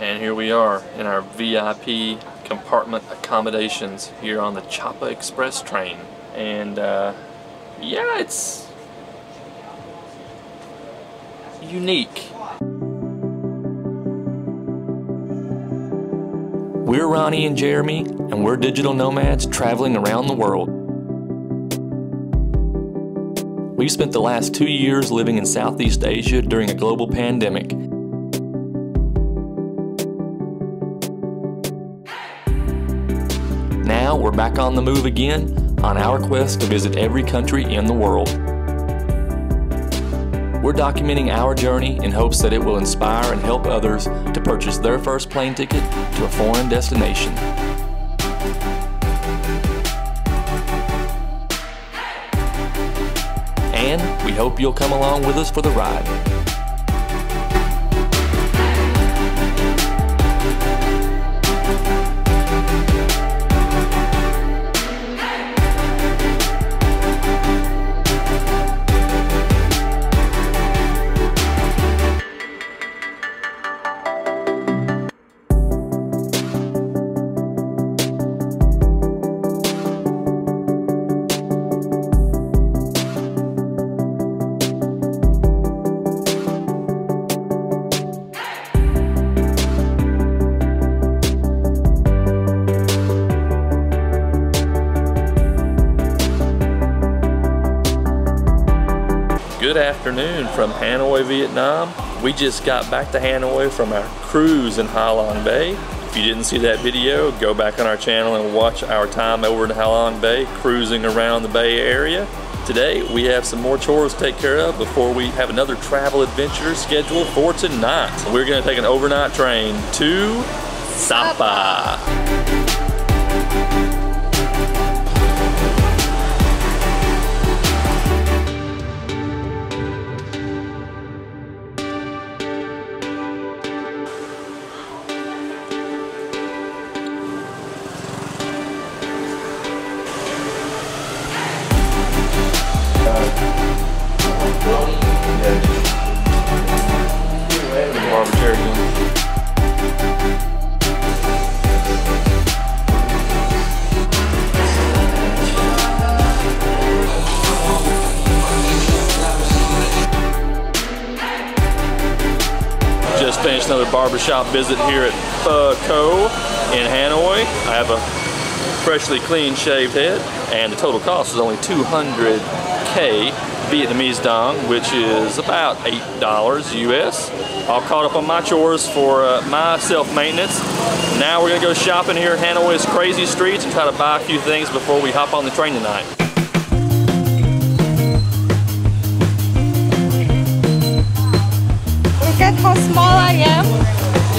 And here we are in our VIP compartment accommodations here on the Chapa Express train. And yeah, it's unique. We're Ronnie and Jeremy, and we're digital nomads traveling around the world. We've spent the last 2 years living in Southeast Asia during a global pandemic. Now we're back on the move again on our quest to visit every country in the world. We're documenting our journey in hopes that it will inspire and help others to purchase their first plane ticket to a foreign destination. And we hope you'll come along with us for the ride. Good afternoon from Hanoi, Vietnam. We just got back to Hanoi from our cruise in Ha Long Bay. If you didn't see that video, go back on our channel and watch our time over in Ha Long Bay, cruising around the Bay Area. Today, we have some more chores to take care of before we have another travel adventure scheduled for tonight. We're gonna take an overnight train to Sapa. Just finished another barbershop visit here at Pho Co in Hanoi. I have a freshly clean shaved head, and the total cost is only 200K Vietnamese dong, which is about $8 US. All caught up on my chores for my self-maintenance. Now we're gonna go shopping here at Hanoi's crazy streets and try to buy a few things before we hop on the train tonight. Look at how small I am,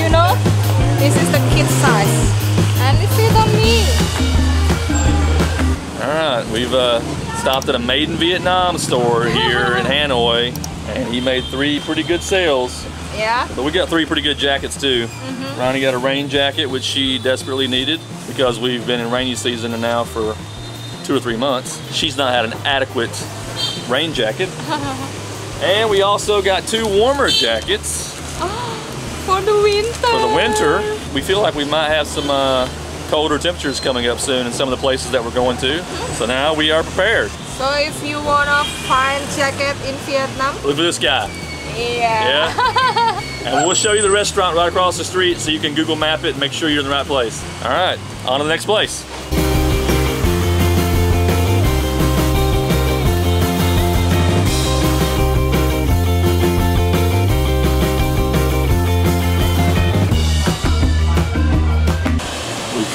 you know? This is the kid size. And it fit on me. Alright, we've stopped at a Made in Vietnam store here in Hanoi, and he made 3 pretty good sales. Yeah. But we got 3 pretty good jackets too. Ronnie got a rain jacket, which she desperately needed because we've been in rainy season and now for 2 or 3 months. She's not had an adequate rain jacket. And we also got 2 warmer jackets. For the winter. For the winter. We feel like we might have some colder temperatures coming up soon in some of the places that we're going to. So now we are prepared. So if you want a fine jacket in Vietnam. Look at this guy. Yeah. And we'll show you the restaurant right across the street so you can Google map it and make sure you're in the right place. All right, on to the next place.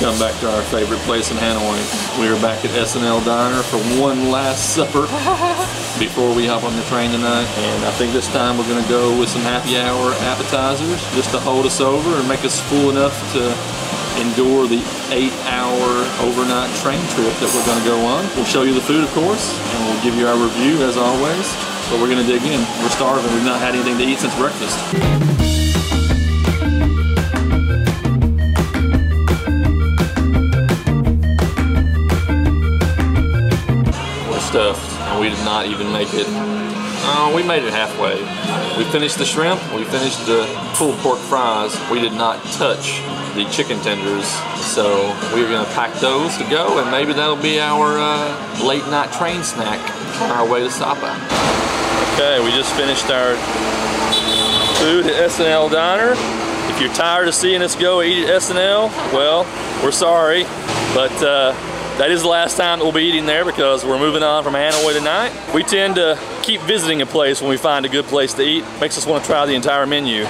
Come back to our favorite place in Hanoi. We are back at S&L Diner for one last supper before we hop on the train tonight. And I think this time we're gonna go with some happy hour appetizers just to hold us over and make us full enough to endure the 8-hour overnight train trip that we're gonna go on. We'll show you the food, of course, and we'll give you our review as always. But we're gonna dig in. We're starving. We've not had anything to eat since breakfast. Stuffed, and we did not even make it. Oh, we made it halfway. We finished the shrimp, we finished the pulled pork fries. We did not touch the chicken tenders, so we're gonna pack those to go, and maybe that'll be our late night train snack on our way to Sapa. Okay, we just finished our food at S&L Diner. If you're tired of seeing us go eat at S&L, well, we're sorry, but that is the last time that we'll be eating there because we're moving on from Hanoi tonight. We tend to keep visiting a place when we find a good place to eat. Makes us want to try the entire menu.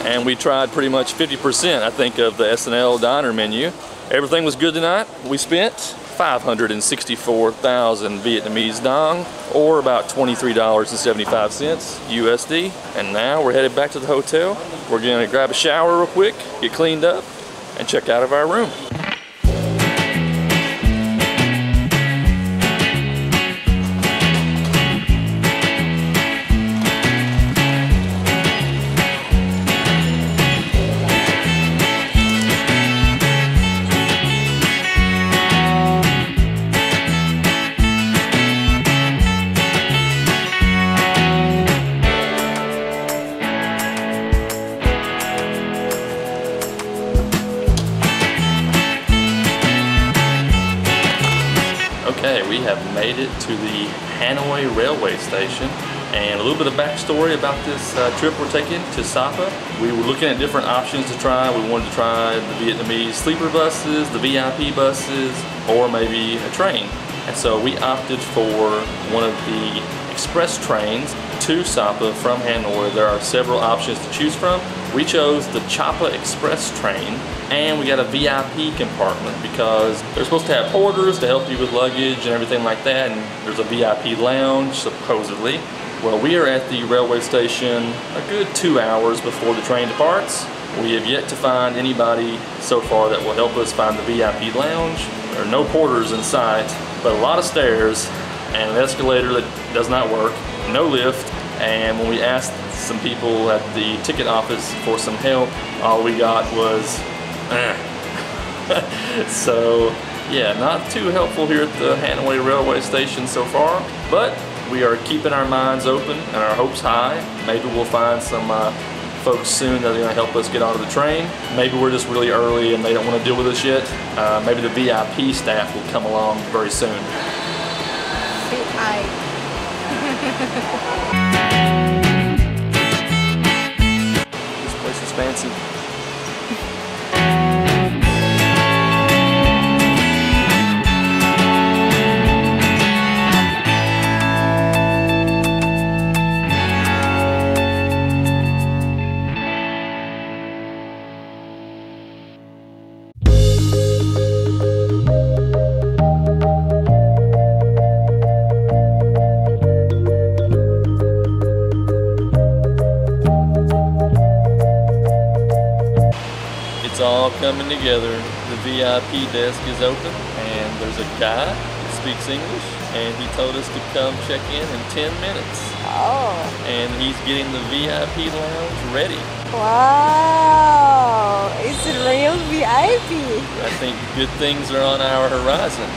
And we tried pretty much 50%, I think, of the S&L Diner menu. Everything was good tonight. We spent 564,000 Vietnamese dong, or about $23.75 USD. And now we're headed back to the hotel. We're gonna grab a shower real quick, get cleaned up, and check out of our room. Okay, we have made it to the Hanoi railway station, and a little bit of backstory about this trip we're taking to Sapa. We were looking at different options to try. We wanted to try the Vietnamese sleeper buses, the VIP buses, or maybe a train. And so we opted for one of the express trains to Sapa from Hanoi. There are several options to choose from. We chose the Chapa Express train, and we got a VIP compartment because they're supposed to have porters to help you with luggage and everything like that, and there's a VIP lounge supposedly. Well, we are at the railway station a good 2 hours before the train departs. We have yet to find anybody so far that will help us find the VIP lounge. There are no porters in sight, but a lot of stairs and an escalator that does not work, no lift, and when we asked some people at the ticket office for some help, all we got was so yeah, not too helpful here at the Hanoi railway station so far, but we are keeping our minds open and our hopes high. Maybe we'll find some folks soon that are going to help us get onto the train. Maybe we're just really early and they don't want to deal with us yet. Maybe the VIP staff will come along very soon. This place is fancy. It's all coming together. The VIP desk is open and there's a guy that speaks English, and he told us to come check in 10 minutes. Oh. And he's getting the VIP lounge ready. Wow, it's a real VIP. I think good things are on our horizon.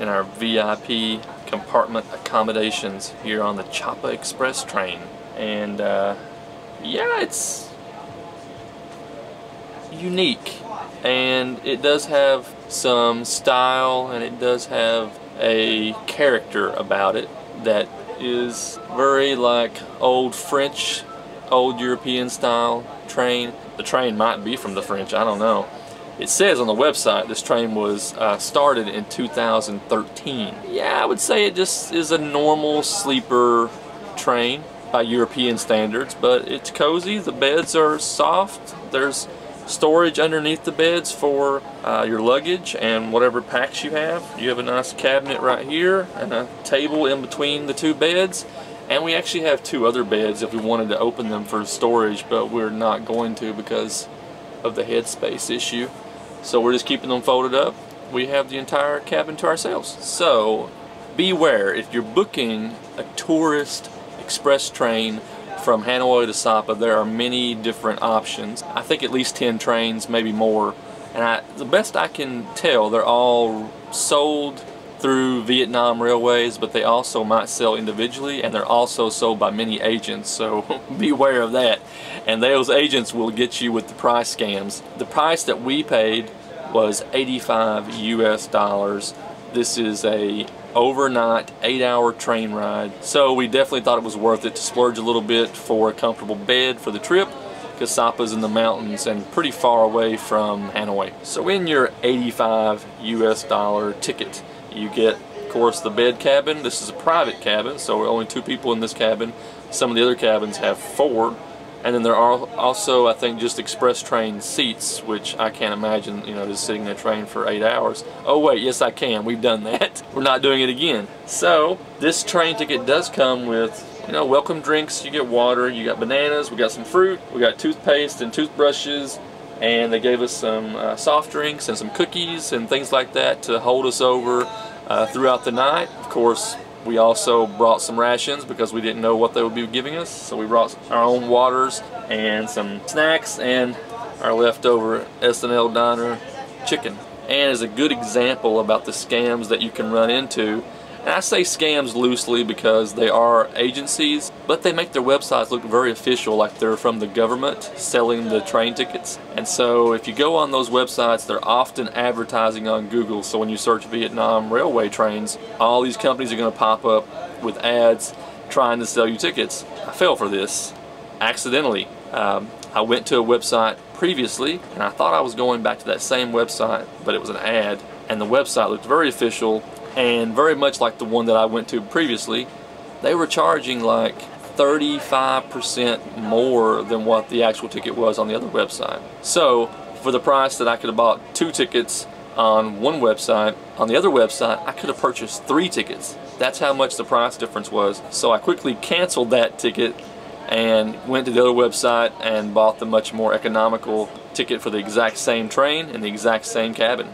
In our VIP compartment accommodations here on the Chapa Express train, and yeah, it's unique and it does have some style and it does have a character about it that is very like old French, old European style train. The train might be from the French, I don't know. It says on the website this train was started in 2013. Yeah, I would say it just is a normal sleeper train by European standards, but it's cozy, the beds are soft, there's storage underneath the beds for your luggage and whatever packs you have. You have a nice cabinet right here and a table in between the two beds. And we actually have two other beds if we wanted to open them for storage, but we're not going to because of the headspace issue. So we're just keeping them folded up. We have the entire cabin to ourselves. So beware, if you're booking a tourist express train from Hanoi to Sapa, there are many different options. I think at least 10 trains, maybe more. And the best I can tell, they're all sold through Vietnam Railways, but they also might sell individually, and they're also sold by many agents, so beware of that. And those agents will get you with the price scams. The price that we paid was $85 US. This is a overnight 8-hour train ride, so we definitely thought it was worth it to splurge a little bit for a comfortable bed for the trip, because Sapa's in the mountains and pretty far away from Hanoi. So in your $85 US ticket, you get, of course, the bed cabin. This is a private cabin, so we're only 2 people in this cabin. Some of the other cabins have 4. And then there are also, I think, just express train seats, which I can't imagine, you know, just sitting in a train for 8 hours. Oh wait, yes I can. We've done that. We're not doing it again. So this train ticket does come with, you know, welcome drinks. You get water, you got bananas, we got some fruit, we got toothpaste and toothbrushes, and they gave us some soft drinks and some cookies and things like that to hold us over throughout the night. Of course, we also brought some rations because we didn't know what they would be giving us, so we brought our own waters and some snacks and our leftover S&L Diner chicken. And as a good example about the scams that you can run into, and I say scams loosely because they are agencies, but they make their websites look very official, like they're from the government selling the train tickets. And so if you go on those websites, they're often advertising on Google. So when you search Vietnam railway trains, all these companies are going to pop up with ads trying to sell you tickets. I fell for this accidentally. I went to a website previously and I thought I was going back to that same website, but it was an ad, and the website looked very official and very much like the one that I went to previously. They were charging like 35% more than what the actual ticket was on the other website. So for the price that I could have bought 2 tickets on one website, on the other website I could have purchased 3 tickets. That's how much the price difference was. So I quickly canceled that ticket and went to the other website and bought the much more economical ticket for the exact same train and the exact same cabin.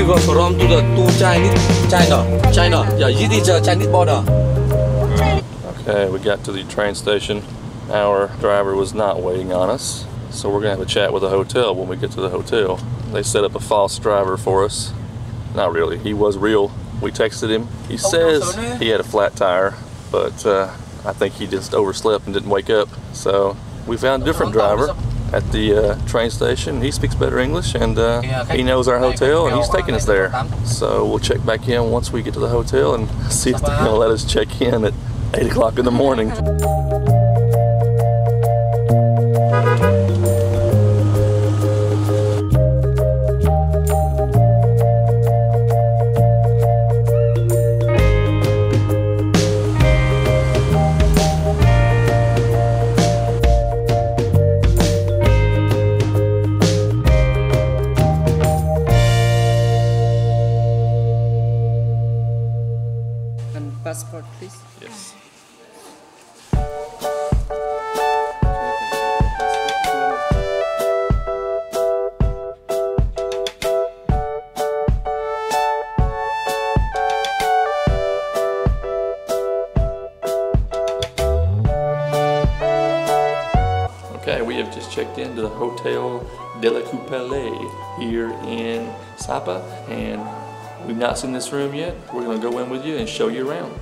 river from to China. Yeah, this is the Chinese border. Okay, we got to the train station. Our driver was not waiting on us, so we're gonna have a chat with the hotel when we get to the hotel. They set up a false driver for us. Not really, he was real. We texted him. He says he had a flat tire, but I think he just overslept and didn't wake up. So we found a different driver at the train station. He speaks better English, and he knows our hotel, and he's taking us there. So we'll check back in once we get to the hotel and see if they're gonna let us check in at 8 o'clock in the morning. Passport, please. Yes. we have just checked into the Hotel de la Coupole here in Sapa, and we've not seen this room yet. We're going to go in with you and show you around.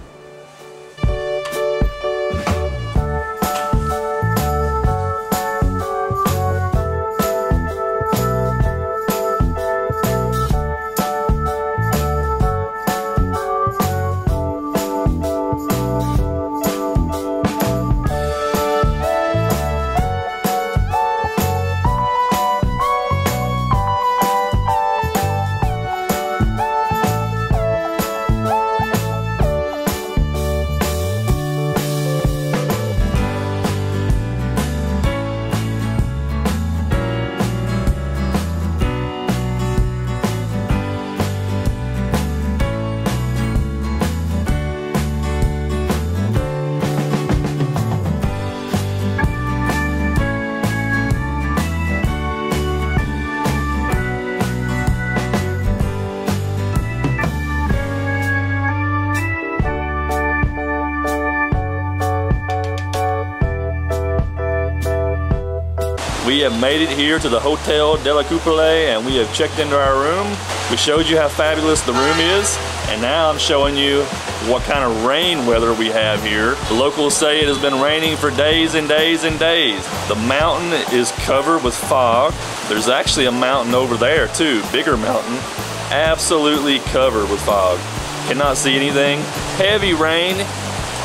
We have made it here to the Hotel de la Coupole, and we have checked into our room. We showed you how fabulous the room is, and now I'm showing you what kind of rain weather we have here. The locals say it has been raining for days and days and days. The mountain is covered with fog. There's actually a mountain over there too, bigger mountain, absolutely covered with fog. Cannot see anything. Heavy rain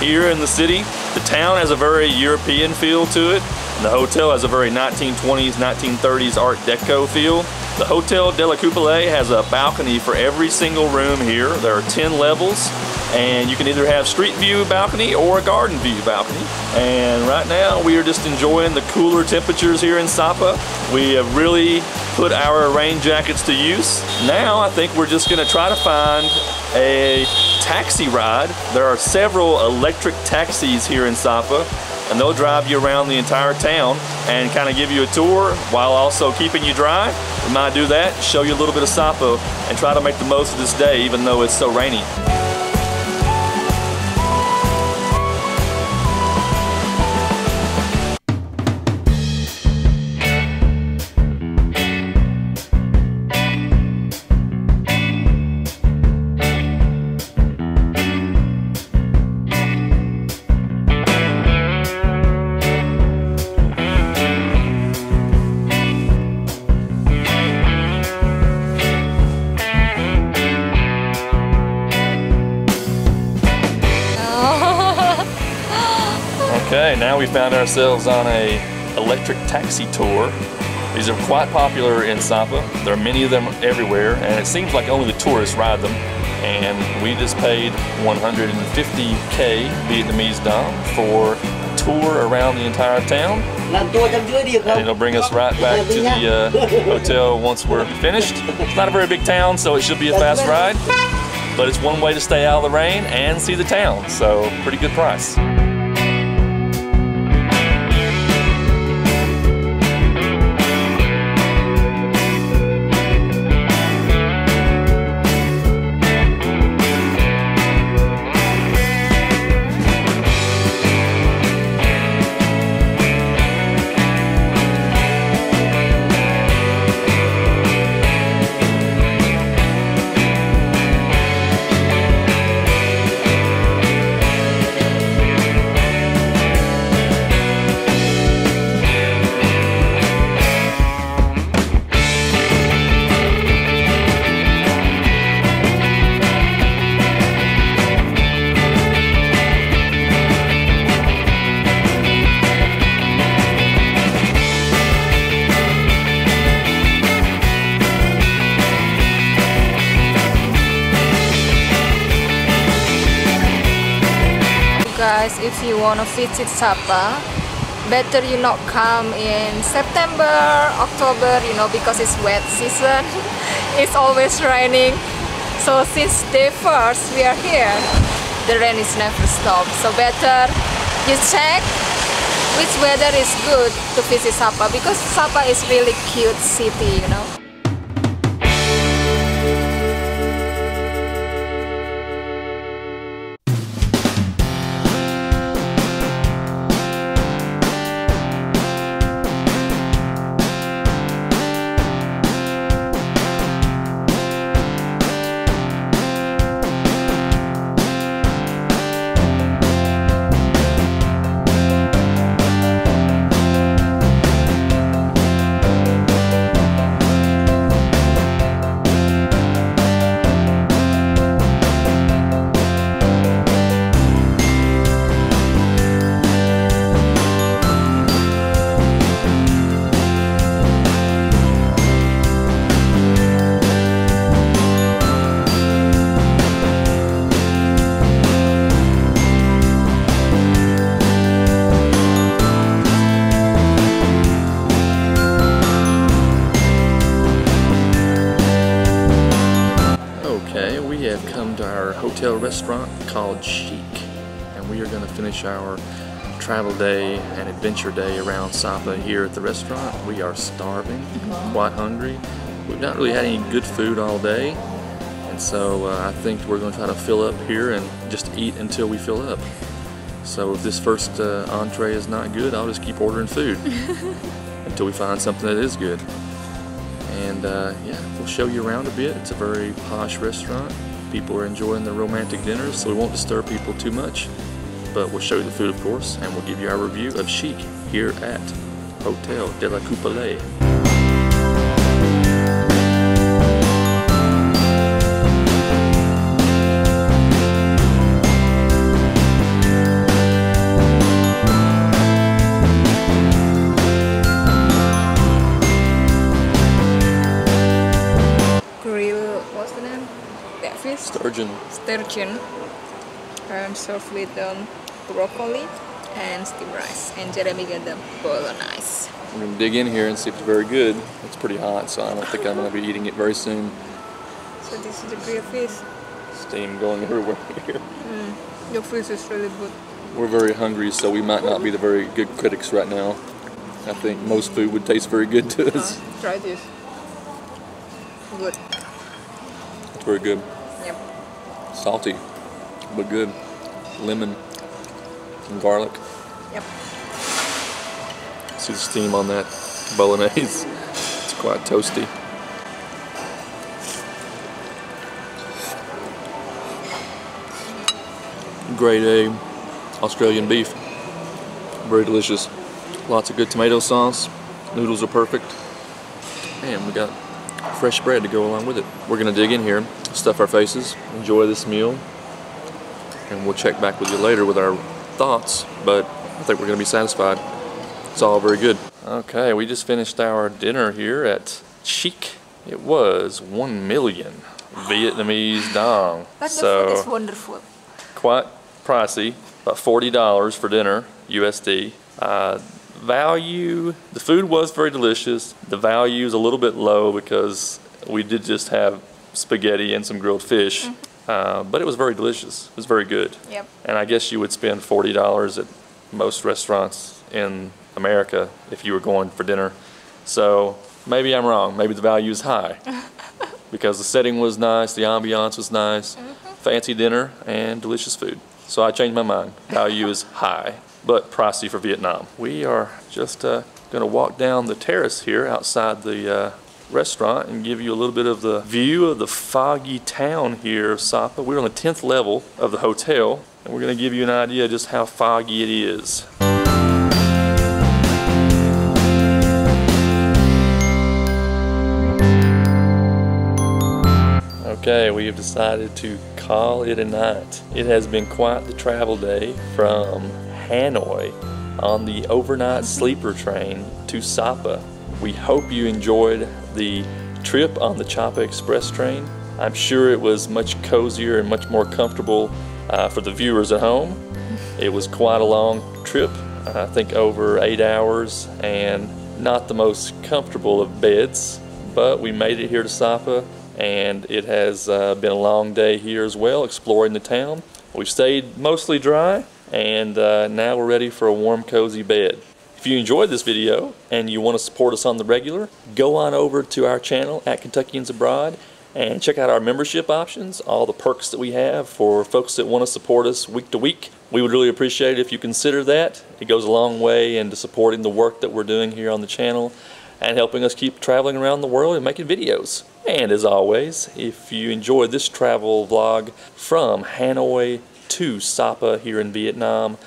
here in the city. The town has a very European feel to it. The hotel has a very 1920s, 1930s Art Deco feel. The Hotel de la Coupole has a balcony for every single room here. There are 10 levels, and you can either have street view balcony or a garden view balcony. And right now we are just enjoying the cooler temperatures here in Sapa. We have really put our rain jackets to use. Now I think we're just gonna try to find a taxi ride. There are several electric taxis here in Sapa, and they'll drive you around the entire town and kind of give you a tour while also keeping you dry. We might do that, show you a little bit of Sapa, and try to make the most of this day even though it's so rainy. Okay, now we found ourselves on a electric taxi tour. These are quite popular in Sapa. There are many of them everywhere, and it seems like only the tourists ride them. And we just paid 150K Vietnamese dong for a tour around the entire town. And it'll bring us right back to the hotel once we're finished. It's not a very big town, so it should be a fast ride. But it's one way to stay out of the rain and see the town, so pretty good price. Guys, if you want to visit Sapa, better you not come in September, October, you know, because it's wet season. It's always raining. So since day first we are here, the rain is never stopped. So better you check which weather is good to visit Sapa, because Sapa is really cute city, you know. hotel restaurant called Chic, and we are going to finish our travel day and adventure day around Sapa here at the restaurant. We are starving, quite hungry. We've not really had any good food all day, and so I think we're going to try to fill up here and just eat until we fill up. So if this first entree is not good, I'll just keep ordering food until we find something that is good. And yeah, we'll show you around a bit. It's a very posh restaurant. People are enjoying their romantic dinners, so we won't disturb people too much. But we'll show you the food, of course, and we'll give you our review of Chic here at Hotel de la Coupole. What's the name? That fish? Sturgeon. Sturgeon. And served with broccoli and steamed rice. And Jeremy got the bolognese. We're going to dig in here and see if it's very good. It's pretty hot, so I don't think I'm going to be eating it very soon. So this is the grilled fish. Steam going everywhere here. Your fish is really good. We're very hungry, so we might not be the very good critics right now. I think most food would taste very good to us. Try this. Good. It's very good. Yep. Salty, but good. Lemon and garlic. Yep. See the steam on that bolognese. It's quite toasty. Grade A Australian beef. Very delicious. Lots of good tomato sauce. Noodles are perfect. And we got fresh bread to go along with it. We're gonna dig in here, stuff our faces, enjoy this meal, and we'll check back with you later with our thoughts, but I think we're gonna be satisfied. It's all very good. Okay, we just finished our dinner here at Chic. It was 1 million Vietnamese dong. But so the food is wonderful. Quite pricey, about $40 for dinner, USD. Value, the food was very delicious. The value is a little bit low because we did just have spaghetti and some grilled fish, but it was very delicious. It was very good. Yep. And I guess you would spend $40 at most restaurants in America if you were going for dinner. So maybe I'm wrong. Maybe the value is high because the setting was nice, the ambiance was nice, fancy dinner and delicious food. So I changed my mind. Value is high, but pricey for Vietnam. We are just going to walk down the terrace here outside the restaurant and give you a little bit of the view of the foggy town here of Sapa. We're on the 10th level of the hotel, and we're going to give you an idea of just how foggy it is. Okay, we have decided to call it a night. It has been quite the travel day from Hanoi on the overnight sleeper train to Sapa. We hope you enjoyed the trip on the Chapa Express train. I'm sure it was much cozier and much more comfortable for the viewers at home. It was quite a long trip, I think over 8 hours, and not the most comfortable of beds, but we made it here to Sapa, and it has been a long day here as well, exploring the town. We've stayed mostly dry, and now we're ready for a warm, cozy bed. If you enjoyed this video and you want to support us on the regular, go on over to our channel at Kentuckians Abroad and check out our membership options, all the perks that we have for folks that want to support us week to week. We would really appreciate it if you consider that. It goes a long way into supporting the work that we're doing here on the channel and helping us keep traveling around the world and making videos. And as always, if you enjoyed this travel vlog from Hanoi to Sapa here in Vietnam,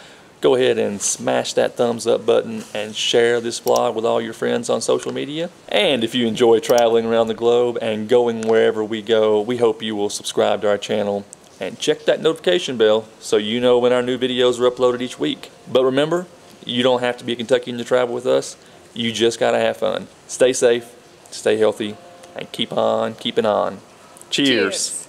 go ahead and smash that thumbs up button and share this vlog with all your friends on social media. And if you enjoy traveling around the globe and going wherever we go, we hope you will subscribe to our channel and check that notification bell so you know when our new videos are uploaded each week. But remember, you don't have to be a Kentuckian to travel with us. You just gotta have fun. Stay safe, stay healthy, and keep on keeping on. Cheers.